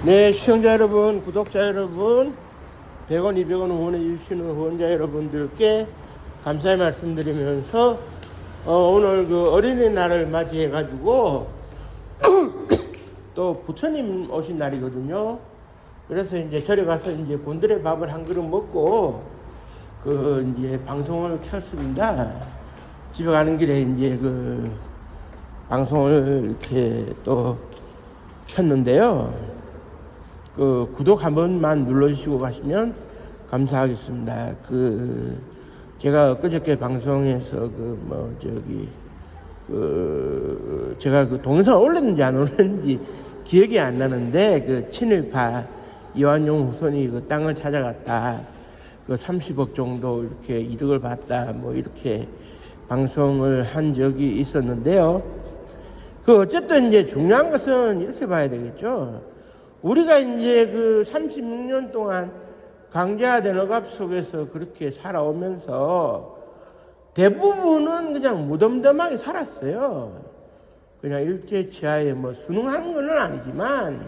네, 시청자 여러분, 구독자 여러분, 100원, 200원 후원해 주시는 후원자 여러분들께 감사의 말씀드리면서 오늘 그 어린이날을 맞이해 가지고 또 부처님 오신 날이거든요. 그래서 이제 절에 가서 이제 곤드레 밥을 한 그릇 먹고 그 이제 방송을 켰습니다. 집에 가는 길에 이제 그 방송을 이렇게 또 켰는데요. 그 구독 한 번만 눌러주시고 가시면 감사하겠습니다. 그 제가 그저께 방송에서 제가 그 동영상 올렸는지 안 올렸는지 기억이 안 나는데 그 친일파 이완용 후손이 그 땅을 찾아갔다. 그 30억 정도 이렇게 이득을 봤다. 뭐 이렇게 방송을 한 적이 있었는데요. 그 어쨌든 이제 중요한 것은 이렇게 봐야 되겠죠. 우리가 이제 그 36년 동안 강제화된 억압 속에서 그렇게 살아오면서 대부분은 그냥 무덤덤하게 살았어요. 그냥 일제치하에 뭐 순응한 건 아니지만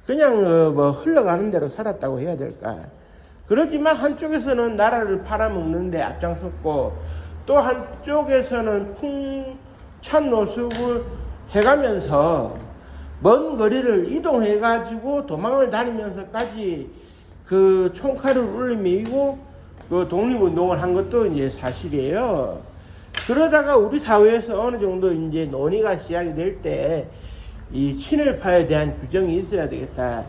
그냥 뭐 흘러가는 대로 살았다고 해야 될까. 그렇지만 한쪽에서는 나라를 팔아먹는데 앞장섰고 또 한쪽에서는 풍찬 노숙을 해가면서 먼 거리를 이동해 가지고 도망을 다니면서까지 그 총칼을 울리매이고 그 독립운동을 한 것도 이제 사실이에요. 그러다가 우리 사회에서 어느 정도 이제 논의가 시작이 될 때 이 친일파에 대한 규정이 있어야 되겠다.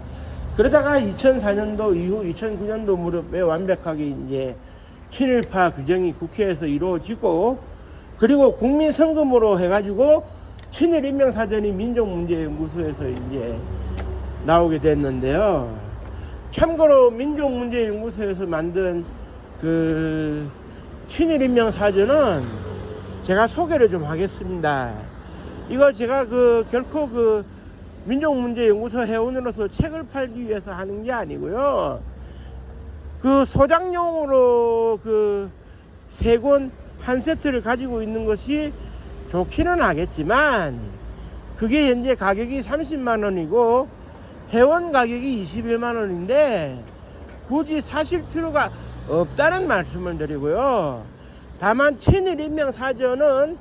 그러다가 2004년도 이후 2009년도 무렵에 완벽하게 이제 친일파 규정이 국회에서 이루어지고 그리고 국민성금으로 해가지고 친일인명사전이 민족문제연구소에서 이제 나오게 됐는데요. 참고로 민족문제연구소에서 만든 그 친일인명사전은 제가 소개를 좀 하겠습니다. 이거 제가 결코 민족문제연구소 회원으로서 책을 팔기 위해서 하는 게 아니고요. 그 소장용으로 세 권 한 세트를 가지고 있는 것이 좋기는 하겠지만 그게 현재 가격이 30만 원이고 회원 가격이 21만 원인데 굳이 사실 필요가 없다는 말씀을 드리고요. 다만 친일인명사전은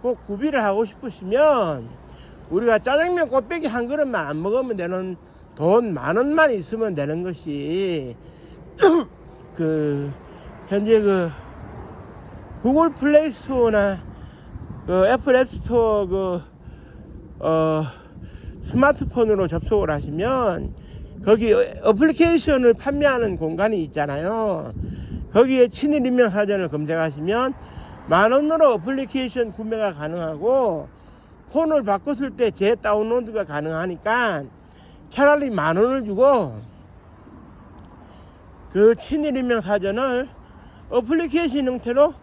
꼭 구비를 하고 싶으시면 우리가 짜장면 곱빼기 한 그릇만 안 먹으면 되는 돈 10,000원만 있으면 되는 것이 현재 구글 플레이 스토어나 애플 앱 스토어 스마트폰으로 접속을 하시면 거기 어플리케이션을 판매하는 공간이 있잖아요. 거기에 친일인명사전을 검색하시면 10,000원으로 어플리케이션 구매가 가능하고 폰을 바꿨을 때 재다운로드가 가능하니까 차라리 10,000원을 주고 그 친일인명사전을 어플리케이션 형태로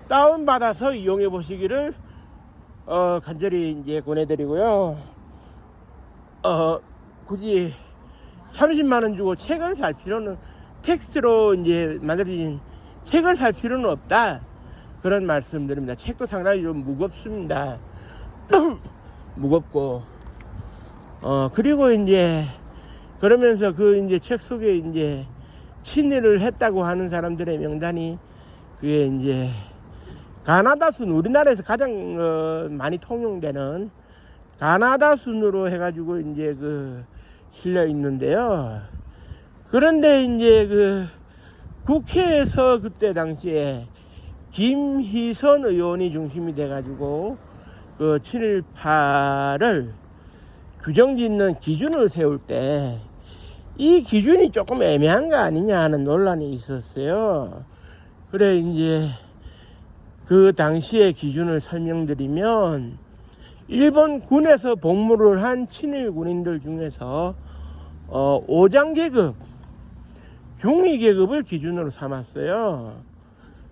다운받아서 이용해 보시기를 간절히 이제 권해드리고요. 굳이 30만원 주고 책을 살 필요는 텍스트로 이제 만들어진 책을 살 필요는 없다. 그런 말씀드립니다. 책도 상당히 좀 무겁습니다. 무겁고 그리고 이제 그러면서 이제 책 속에 이제 친일을 했다고 하는 사람들의 명단이 그게 이제 가나다 순, 우리나라에서 가장 많이 통용되는 가나다 순으로 해가지고 이제 실려 있는데요. 그런데 이제 국회에서 그때 당시에 김희선 의원이 중심이 돼가지고 친일파를 규정짓는 기준을 세울 때 이 기준이 조금 애매한 거 아니냐 하는 논란이 있었어요. 그래 이제 그 당시의 기준을 설명드리면 일본 군에서 복무를 한 친일 군인들 중에서 5장 계급, 중위 계급을 기준으로 삼았어요.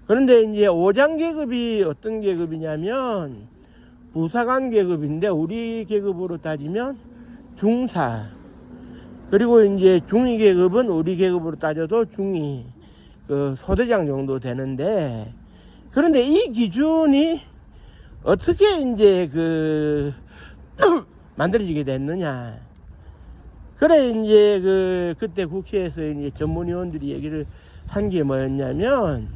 그런데 이제 5장 계급이 어떤 계급이냐면 부사관 계급인데 우리 계급으로 따지면 중사. 그리고 이제 중위 계급은 우리 계급으로 따져도 중위, 소대장 정도 되는데, 그런데 이 기준이 어떻게 이제 만들어지게 됐느냐. 그래 이제 그때 국회에서 이제 전문위원들이 얘기를 한 게 뭐였냐면,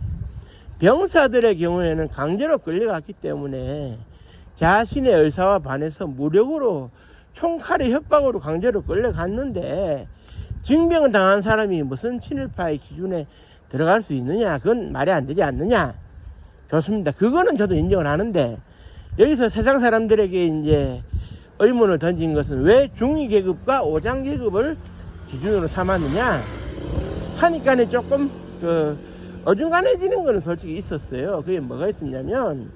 병사들의 경우에는 강제로 끌려갔기 때문에 자신의 의사와 반해서 무력으로 총칼의 협박으로 강제로 끌려갔는데, 징병을 당한 사람이 무슨 친일파의 기준에 들어갈 수 있느냐? 그건 말이 안 되지 않느냐? 좋습니다. 그거는 저도 인정을 하는데, 여기서 세상 사람들에게 이제 의문을 던진 것은 왜 중위 계급과 오장 계급을 기준으로 삼았느냐 하니까는 조금 어중간해지는 거는 솔직히 있었어요. 그게 뭐가 있었냐면,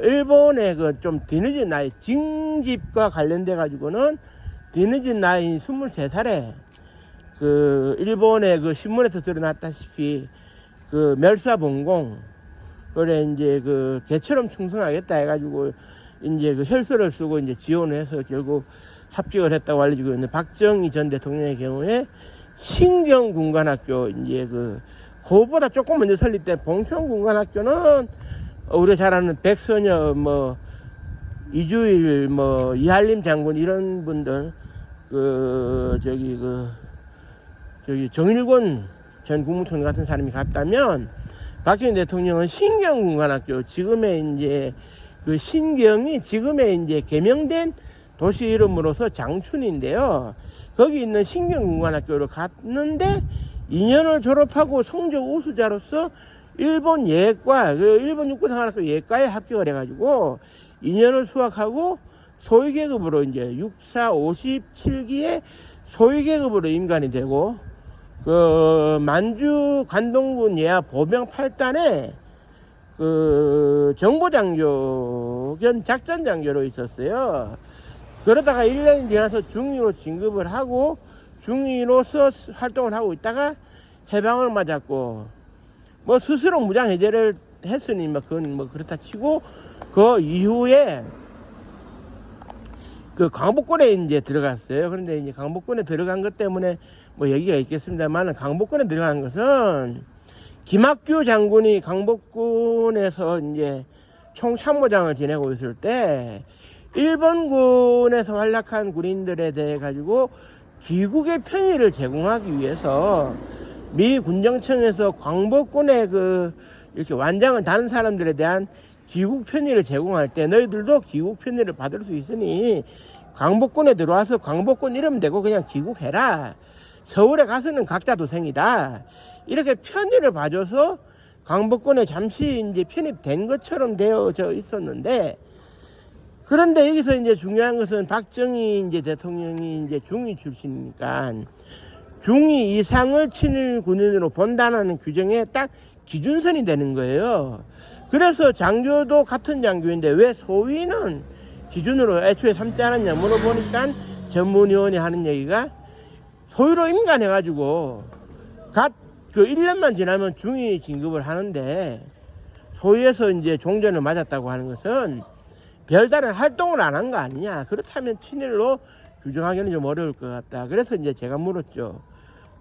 일본의 좀 뒤늦은 나이, 징집과 관련돼 가지고는 뒤늦은 나이 23살에 일본의 신문에서 드러났다시피 멸사봉공, 그래 이제 개처럼 충성하겠다 해가지고 이제 혈서를 쓰고 이제 지원을 해서 결국 합격을 했다고 알려지고 있는 박정희 전 대통령의 경우에 신경군관학교, 이제 그보다 조금 먼저 설립된 봉천군관학교는 우리가 잘 아는 백선엽, 이주일, 이한림 장군 이런 분들, 정일권 전 국무총리 같은 사람이 갔다면, 박정희 대통령은 신경군관학교, 지금의 이제 신경이 지금의 이제 개명된 도시 이름으로서 장춘인데요. 거기 있는 신경군관학교로 갔는데 2년을 졸업하고 성적 우수자로서 일본 예과, 일본 육군사관학교 예과에 합격을 해가지고 2년을 수학하고 소위계급으로 이제 64, 57기에 소위계급으로 임관이 되고, 만주 관동군 예하 보병 8단에 정보장교 겸 작전장교로 있었어요. 그러다가 1년이 지나서 중위로 진급을 하고 중위로서 활동을 하고 있다가 해방을 맞았고, 스스로 무장해제를 했으니 그건 그렇다 치고, 그 이후에 강복군에 이제 들어갔어요. 그런데 이제 강복군에 들어간 것 때문에 얘기가 있겠습니다만, 강복군에 들어간 것은 김학규 장군이 강복군에서 이제 총참모장을 지내고 있을 때 일본군에서 활약한 군인들에 대해 가지고 귀국의 편의를 제공하기 위해서 미 군정청에서 광복군의 이렇게 완장을 다는 사람들에 대한 귀국 편의를 제공할 때, 너희들도 귀국 편의를 받을 수 있으니 광복군에 들어와서 광복군 이름 대고 그냥 귀국해라. 서울에 가서는 각자 도생이다. 이렇게 편의를 봐줘서 광복군에 잠시 이제 편입된 것처럼 되어져 있었는데, 그런데 여기서 이제 중요한 것은 박정희 이제 대통령이 이제 중위 출신이니까 중위 이상을 친일 군인으로 본다는 규정에 딱 기준선이 되는 거예요. 그래서 장교도 같은 장교인데 왜 소위는 기준으로 애초에 삼지 않았냐 물어보니까 전문위원이 하는 얘기가, 소위로 임관해가지고 1년만 지나면 중위 진급을 하는데, 소위에서 이제 종전을 맞았다고 하는 것은 별다른 활동을 안 한 거 아니냐. 그렇다면 친일로 규정하기는 좀 어려울 것 같다. 그래서 이제 제가 물었죠.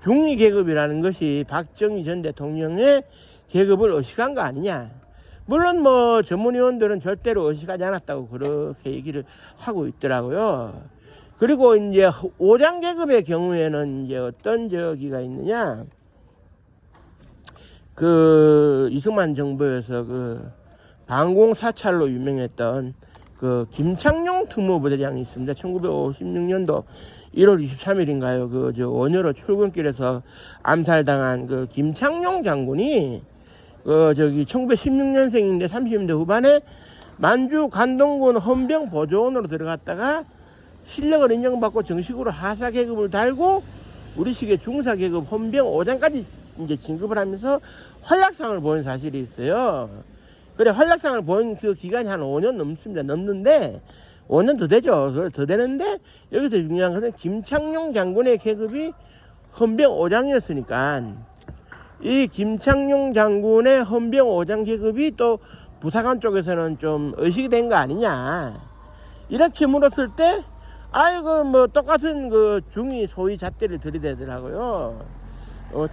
중위 계급이라는 것이 박정희 전 대통령의 계급을 의식한 거 아니냐. 물론 전문위원들은 절대로 의식하지 않았다고 그렇게 얘기를 하고 있더라고요. 그리고 이제 오장 계급의 경우에는 이제 어떤 저기가 있느냐. 이승만 정부에서 방공 사찰로 유명했던 김창룡 특무부대장이 있습니다. 1956년도 1월 23일인가요? 원효로 출근길에서 암살당한 김창룡 장군이 1916년생인데 30년대 후반에 만주 관동군 헌병 보조원으로 들어갔다가 실력을 인정받고 정식으로 하사 계급을 달고 우리식의 중사 계급 헌병 5장까지 이제 진급을 하면서 활약상을 보인 사실이 있어요. 그래, 활약상을 본 그 기간이 한 5년 넘습니다. 넘는데 5년 더 되죠. 더 되는데 여기서 중요한 것은 김창룡 장군의 계급이 헌병 5장이었으니까 이 김창룡 장군의 헌병 5장 계급이 또 부사관 쪽에서는 좀 의식이 된 거 아니냐. 이렇게 물었을 때 아이고 똑같은 중위 소위 잣대를 들이대더라고요.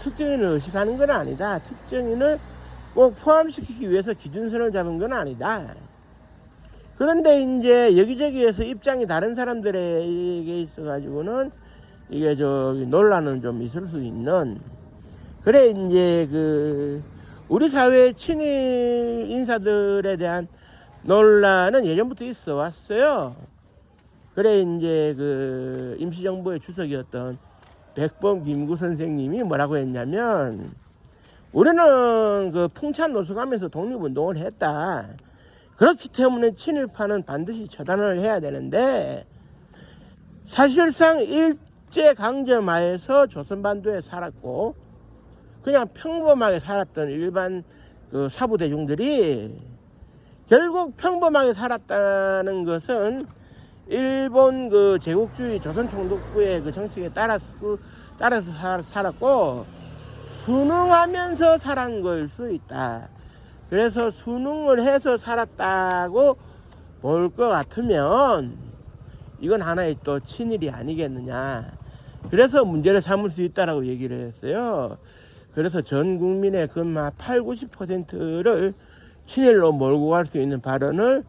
특정인을 의식하는 건 아니다. 특정인을 꼭 포함시키기 위해서 기준선을 잡은 건 아니다. 그런데 이제 여기저기에서 입장이 다른 사람들에게 있어가지고는 이게 논란은 좀 있을 수 있는. 그래 이제 우리 사회 친일 인사들에 대한 논란은 예전부터 있어 왔어요. 그래 이제 임시정부의 주석이었던 백범 김구 선생님이 뭐라고 했냐면, 우리는 풍찬 노숙하면서 독립운동을 했다. 그렇기 때문에 친일파는 반드시 처단을 해야 되는데, 사실상 일제강점하에서 조선반도에 살았고 그냥 평범하게 살았던 일반 사부대중들이 결국 평범하게 살았다는 것은 일본 제국주의 조선총독부의 정책에 따라서 살았고, 순응하면서 살은 걸 수 있다. 그래서 순응을 해서 살았다고 볼 것 같으면 이건 하나의 또 친일이 아니겠느냐. 그래서 문제를 삼을 수 있다라고 얘기를 했어요. 그래서 전 국민의 80~90%를 친일로 몰고 갈 수 있는 발언을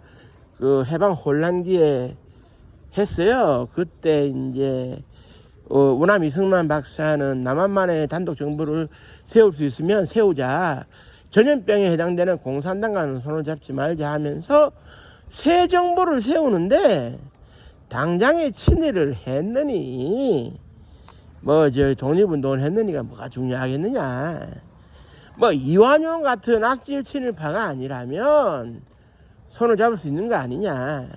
해방 혼란기에 했어요. 그때 이제 우남 이승만 박사는 남한만의 단독 정부를 세울 수 있으면 세우자. 전염병에 해당되는 공산당과는 손을 잡지 말자 하면서 새 정부를 세우는데 당장에 친일을 했느니 독립운동을 했느니가 뭐가 중요하겠느냐. 이완용 같은 악질 친일파가 아니라면 손을 잡을 수 있는 거 아니냐.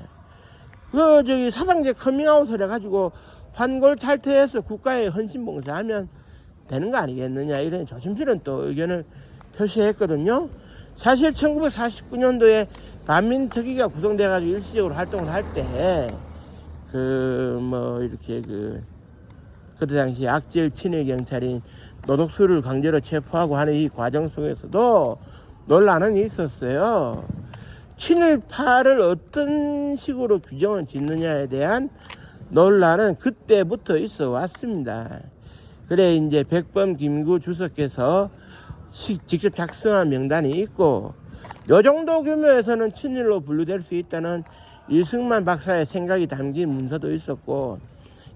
사상제 커밍아웃을 해가지고 환골 탈퇴해서 국가에 헌신봉사하면 되는 거 아니겠느냐. 이런 조심스러운 또 의견을 표시했거든요. 사실 1949년도에 반민특위가 구성돼가지고 일시적으로 활동을 할 때 그때 당시 악질 친일 경찰인 노덕수를 강제로 체포하고 하는 이 과정 속에서도 논란은 있었어요. 친일파를 어떤 식으로 규정을 짓느냐에 대한 논란은 그때부터 있어 왔습니다. 그래 이제 백범 김구 주석께서 직접 작성한 명단이 있고, 요 정도 규모에서는 친일로 분류될 수 있다는 이승만 박사의 생각이 담긴 문서도 있었고,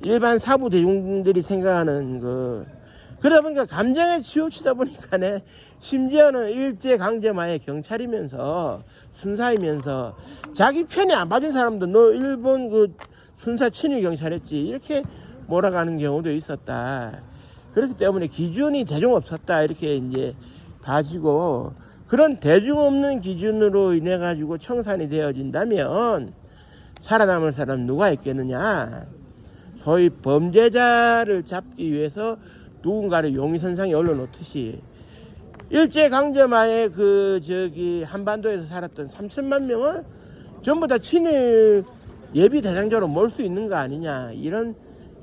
일반 사부 대중들이 생각하는 그러다 보니까 감정에 치우치다 보니까네, 심지어는 일제강점하에 경찰이면서 순사이면서 자기 편이 안 봐준 사람도 너 일본 순사 친일 경찰했지 이렇게 몰아가는 경우도 있었다. 그렇기 때문에 기준이 대중 없었다 이렇게 이제 봐지고, 그런 대중 없는 기준으로 인해 가지고 청산이 되어진다면 살아남을 사람 누가 있겠느냐. 소위 범죄자를 잡기 위해서 누군가를 용의선상에 올려놓듯이 일제강점하에 한반도에서 살았던 3천만 명을 전부 다 친일 예비 대상자로 몰 수 있는 거 아니냐, 이런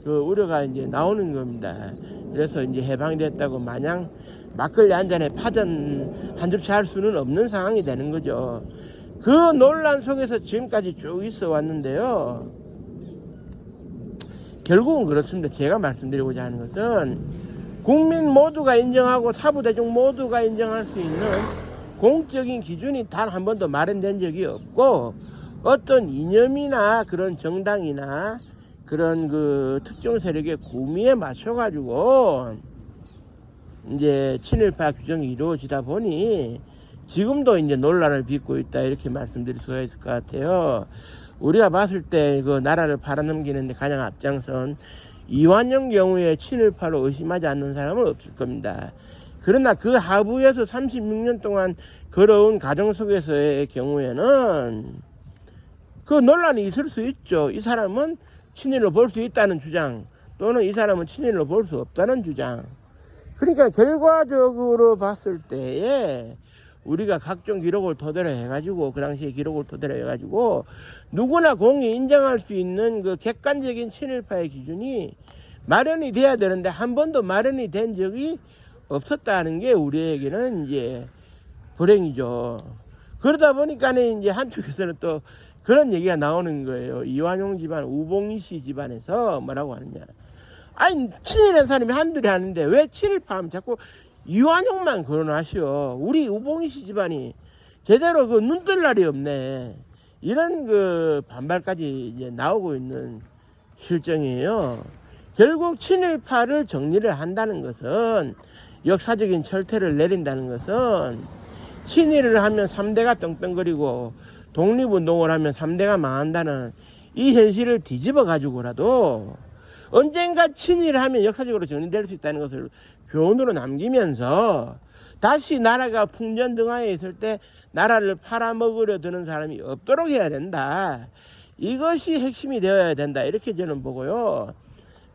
우려가 이제 나오는 겁니다. 그래서 이제 해방됐다고 마냥 막걸리 한 잔에 파전 한 접시 할 수는 없는 상황이 되는 거죠. 그 논란 속에서 지금까지 쭉 있어 왔는데요. 결국은 그렇습니다. 제가 말씀드리고자 하는 것은 국민 모두가 인정하고 사부대중 모두가 인정할 수 있는 공적인 기준이 단 한 번도 마련된 적이 없고, 어떤 이념이나 그런 정당이나 그런 특정 세력의 구미에 맞춰가지고 이제 친일파 규정이 이루어지다 보니 지금도 이제 논란을 빚고 있다 이렇게 말씀드릴 수가 있을 것 같아요. 우리가 봤을 때 나라를 팔아넘기는데 가장 앞장선 이완용 경우에 친일파로 의심하지 않는 사람은 없을 겁니다. 그러나 그 하부에서 36년 동안 걸어온 가정 속에서의 경우에는 논란이 있을 수 있죠. 이 사람은 친일로 볼 수 있다는 주장, 또는 이 사람은 친일로 볼 수 없다는 주장. 그러니까 결과적으로 봤을 때에 우리가 각종 기록을 토대로 해가지고, 그 당시의 기록을 토대로 해가지고 누구나 공히 인정할 수 있는 객관적인 친일파의 기준이 마련이 돼야 되는데 한 번도 마련이 된 적이 없었다는 게 우리에게는 이제 불행이죠. 그러다 보니까는 이제 한쪽에서는 또 그런 얘기가 나오는 거예요. 이완용 집안, 우봉희 씨 집안에서 뭐라고 하느냐. 아니, 친일한 사람이 한둘이 하는데 왜 친일파 하면 자꾸 이완용만 거론하시오. 우리 우봉희 씨 집안이 제대로 눈뜰 날이 없네. 이런 반발까지 이제 나오고 있는 실정이에요. 결국 친일파를 정리를 한다는 것은, 역사적인 철퇴를 내린다는 것은, 친일을 하면 3대가 떵떵거리고 독립운동을 하면 3대가 망한다는 이 현실을 뒤집어 가지고라도 언젠가 친일을 하면 역사적으로 정리될 수 있다는 것을 교훈으로 남기면서 다시 나라가 풍전등화에 있을 때 나라를 팔아먹으려 드는 사람이 없도록 해야 된다. 이것이 핵심이 되어야 된다. 이렇게 저는 보고요.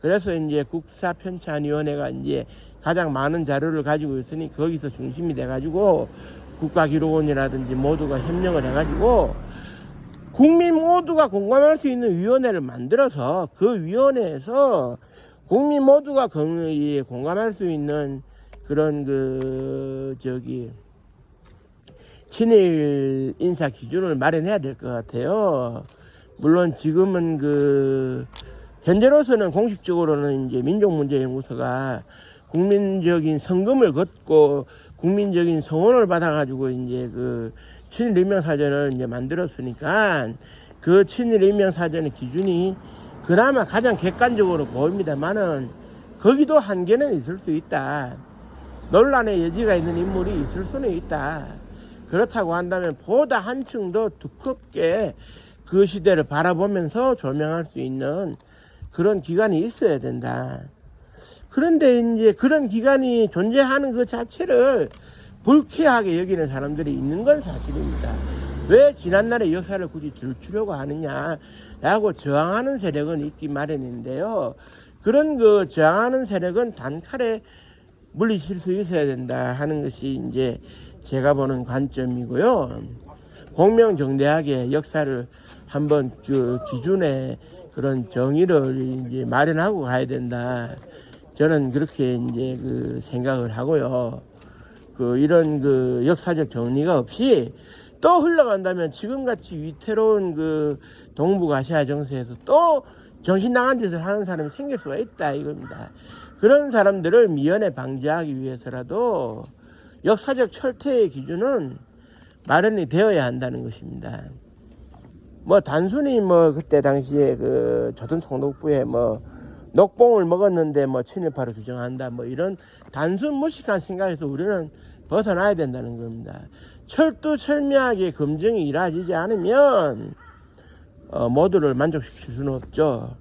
그래서 이제 국사편찬위원회가 이제 가장 많은 자료를 가지고 있으니 거기서 중심이 돼가지고 국가기록원이라든지 모두가 협력을 해가지고 국민 모두가 공감할 수 있는 위원회를 만들어서 그 위원회에서 국민 모두가 공감할 수 있는 그런 친일 인사 기준을 마련해야 될 것 같아요. 물론 지금은 현재로서는 공식적으로는 이제 민족문제연구소가 국민적인 성금을 걷고 국민적인 성원을 받아가지고 이제 친일 인명사전을 이제 만들었으니까 그 친일 인명사전의 기준이 그나마 가장 객관적으로 보입니다만은 거기도 한계는 있을 수 있다. 논란의 여지가 있는 인물이 있을 수는 있다. 그렇다고 한다면 보다 한층 더 두껍게 그 시대를 바라보면서 조명할 수 있는 그런 기관이 있어야 된다. 그런데 이제 그런 기관이 존재하는 그 자체를 불쾌하게 여기는 사람들이 있는 건 사실입니다. 왜 지난날의 역사를 굳이 들추려고 하느냐라고 저항하는 세력은 있기 마련인데요. 그런 저항하는 세력은 단칼에 물리칠 수 있어야 된다 하는 것이 이제 제가 보는 관점이고요. 공명정대하게 역사를 한번 기준에 그런 정의를 이제 마련하고 가야 된다. 저는 그렇게 이제 생각을 하고요. 이런 역사적 정리가 없이 또 흘러간다면 지금같이 위태로운 동북아시아 정세에서 또 정신 나간 짓을 하는 사람이 생길 수가 있다 이겁니다. 그런 사람들을 미연에 방지하기 위해서라도 역사적 철퇴의 기준은 마련이 되어야 한다는 것입니다. 단순히 그때 당시에 조선 총독부에 녹봉을 먹었는데 친일파로 규정한다 이런 단순 무식한 생각에서 우리는 벗어나야 된다는 겁니다. 철두철미하게 검증이 이루어지지 않으면 모두를 만족시킬 수는 없죠.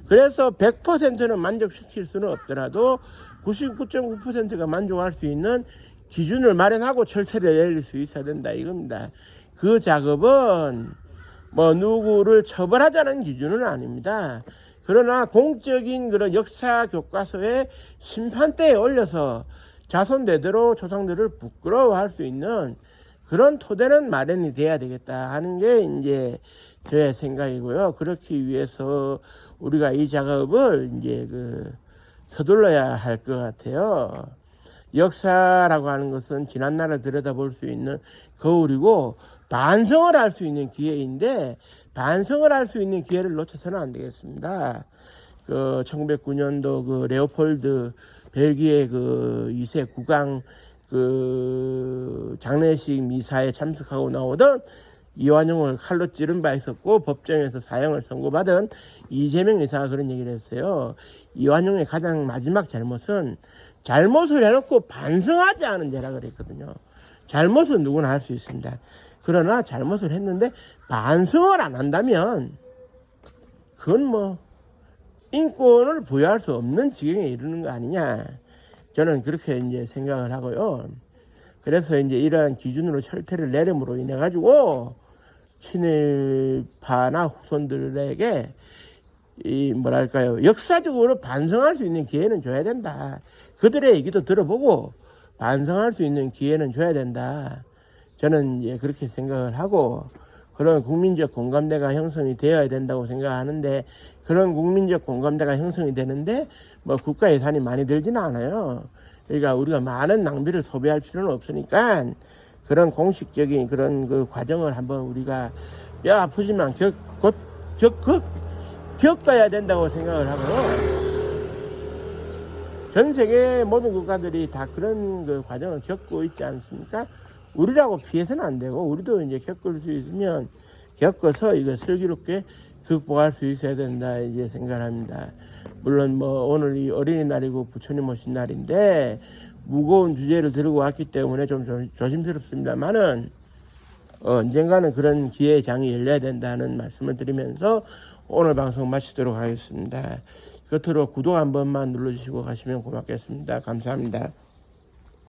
그래서 100%는 만족시킬 수는 없더라도 99.9%가 만족할 수 있는 기준을 마련하고 철퇴를 내릴 수 있어야 된다 이겁니다. 그 작업은 누구를 처벌하자는 기준은 아닙니다. 그러나 공적인 그런 역사 교과서에 심판대에 올려서 자손대대로 조상들을 부끄러워할 수 있는 그런 토대는 마련이 돼야 되겠다 하는 게 이제 저의 생각이고요. 그렇기 위해서 우리가 이 작업을 이제 서둘러야 할 것 같아요. 역사라고 하는 것은 지난날을 들여다볼 수 있는 거울이고 반성을 할 수 있는 기회인데 반성을 할 수 있는 기회를 놓쳐서는 안 되겠습니다. 1909년도 레오폴드 벨기에 2세 국왕 장례식 미사에 참석하고 나오던 이완용을 칼로 찌른 바 있었고 법정에서 사형을 선고받은 이재명 의사가 그런 얘기를 했어요. 이완용의 가장 마지막 잘못은 잘못을 해놓고 반성하지 않은 죄라 그랬거든요. 잘못은 누구나 할 수 있습니다. 그러나 잘못을 했는데 반성을 안 한다면 그건 인권을 부여할 수 없는 지경에 이르는 거 아니냐. 저는 그렇게 이제 생각을 하고요. 그래서 이제 이러한 기준으로 철퇴를 내림으로 인해 가지고 친일파나 후손들에게 역사적으로 반성할 수 있는 기회는 줘야 된다. 그들의 얘기도 들어보고 반성할 수 있는 기회는 줘야 된다. 저는 이제 그렇게 생각을 하고 그런 국민적 공감대가 형성이 되어야 된다고 생각하는데 그런 국민적 공감대가 형성이 되는데 국가 예산이 많이 들지는 않아요. 그러니까 우리가 많은 낭비를 소비할 필요는 없으니까 그런 공식적인 그런 과정을 한번 우리가 뼈 아프지만 겪어야 된다고 생각을 하고요. 전 세계 모든 국가들이 다 그런 과정을 겪고 있지 않습니까? 우리라고 피해서는 안 되고 우리도 이제 겪을 수 있으면 겪어서 이거 슬기롭게 극복할 수 있어야 된다 이제 생각합니다. 물론 뭐 오늘 이 어린이날이고 부처님 오신 날인데 무거운 주제를 들고 왔기 때문에 좀 조심스럽습니다만은 언젠가는 그런 기회의 장이 열려야 된다는 말씀을 드리면서 오늘 방송 마치도록 하겠습니다. 끝으로 구독 한 번만 눌러주시고 가시면 고맙겠습니다. 감사합니다.